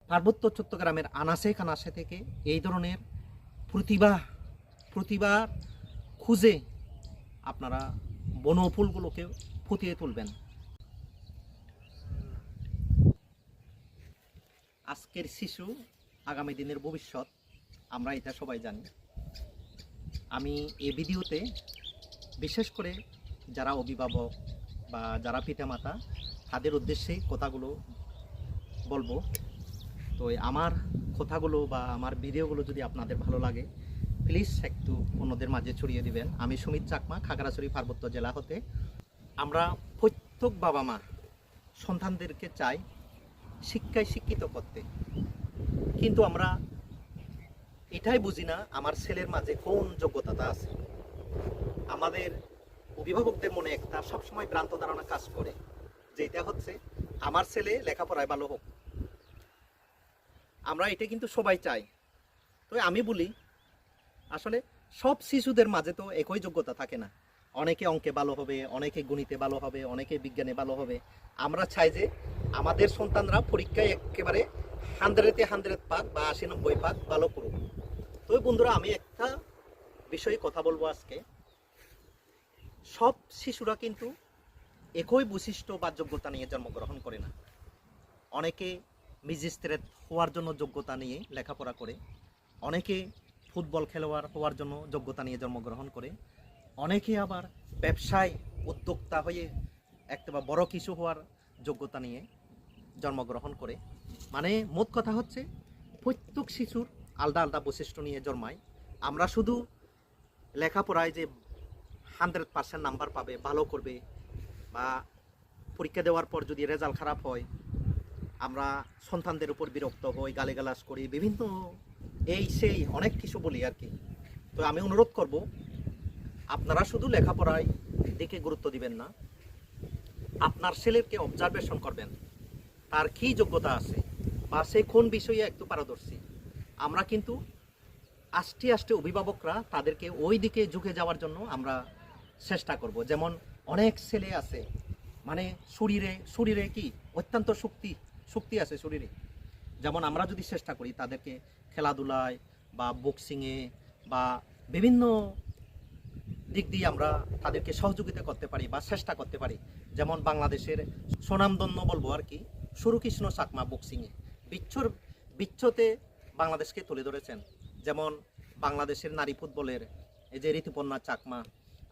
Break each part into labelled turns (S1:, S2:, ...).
S1: পার্বত্য চট্টগ্রামের আনাচে কানাচে থেকে এই ধরনের প্রতিভা খুঁজে আপনারা বনফুলগুলোকে ফুটিয়ে তুলবেন। আজকের শিশু আগামী দিনের ভবিষ্যৎ, আমরা এটা সবাই জানি। আমি এই ভিডিওতে বিশেষ করে যারা অভিভাবক বা যারা পিতামাতা তাদের উদ্দেশ্যেই কথাগুলো বলবো। তো আমার কথাগুলো বা আমার ভিডিওগুলো যদি আপনাদের ভালো লাগে, প্লিজ একটু অন্যদের মাঝে ছড়িয়ে দিবেন। আমি সুমিত চাকমা, খাগড়াছড়ি পার্বত্য জেলা হতে। আমরা প্রত্যেক বাবা মা সন্তানদেরকে চাই শিক্ষায় শিক্ষিত করতে, কিন্তু আমরা এটাই বুঝি না আমার ছেলের মাঝে কোন যোগ্যতাটা আছে। আমাদের অভিভাবকদের মনে একটা সবসময় ভ্রান্ত ধারণা কাজ করে, যেটা হচ্ছে আমার ছেলে লেখাপড়ায় ভালো হোক। আমরা এটা কিন্তু সবাই চাই। তো আমি বলি, আসলে সব শিশুদের মাঝে তো একই যোগ্যতা থাকে না। অনেকে অঙ্কে ভালো হবে, অনেকে গণিতে ভালো হবে, অনেকে বিজ্ঞানে ভালো হবে। আমরা চাই যে আমাদের সন্তানরা পরীক্ষায় একেবারে 100-100 পাক বা 80-90 পাক ভালো করুক। তো বন্ধুরা, আমি একটা বিষয়ে কথা বলবো আজকে। সব শিশুরা কিন্তু একই বৈশিষ্ট্য বা যোগ্যতা নিয়ে জন্মগ্রহণ করে না। অনেকে ম্যাজিস্ট্রেট হওয়ার জন্য যোগ্যতা নিয়ে লেখাপড়া করে, অনেকে ফুটবল খেলোয়াড় হওয়ার জন্য যোগ্যতা নিয়ে জন্মগ্রহণ করে, অনেকে আবার ব্যবসায় উদ্যোক্তা হয়ে একটা বড় কিছু হওয়ার যোগ্যতা নিয়ে জন্মগ্রহণ করে। মানে মোট কথা হচ্ছে, প্রত্যেক শিশুর আলাদা আলাদা বৈশিষ্ট্য নিয়ে জন্মায়। আমরা শুধু লেখাপড়ায় যে 100% নাম্বার পাবে, ভালো করবে, বা পরীক্ষা দেওয়ার পর যদি রেজাল্ট খারাপ হয় আমরা সন্তানদের উপর বিরক্ত হই, গালিগালাজ করি, বিভিন্ন এই সেই অনেক কিছু বলি আর কি। তো আমি অনুরোধ করব, আপনারা শুধু লেখাপড়ায় দিকে গুরুত্ব দিবেন না, আপনার ছেলেকে অবজারভেশন করবেন, তার কী যোগ্যতা আছে বা সে কোন বিষয়ে একটু পারদর্শী। আমরা কিন্তু আস্তে আস্তে অভিভাবকরা তাদেরকে ওই দিকে ঝুঁকে যাওয়ার জন্য আমরা চেষ্টা করব। যেমন অনেক ছেলে আছে, মানে শরীরে কি অত্যন্ত শক্তি আছে শরীরে। যেমন আমরা যদি চেষ্টা করি তাদেরকে খেলাধুলায় বা বক্সিংয়ে বা বিভিন্ন দিক দিয়ে আমরা তাদেরকে সহযোগিতা করতে পারি বা চেষ্টা করতে পারি। যেমন বাংলাদেশের সুনামধন্য বলবো আর কি, সুরকৃষ্ণ চাকমা বক্সিংয়ে বিশ্বতে বাংলাদেশকে তুলে ধরেছেন। যেমন বাংলাদেশের নারী ফুটবলের এই যে ঋতুপর্ণা চাকমা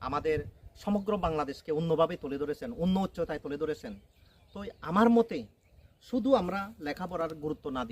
S1: আমাদের সমগ্র বাংলাদেশকে অন্যভাবে তুলে ধরেছেন, অন্য উচ্চতায় তুলে ধরেছেন। তো আমার মতে শুধু আমরা লেখাপড়ার গুরুত্ব না দিই,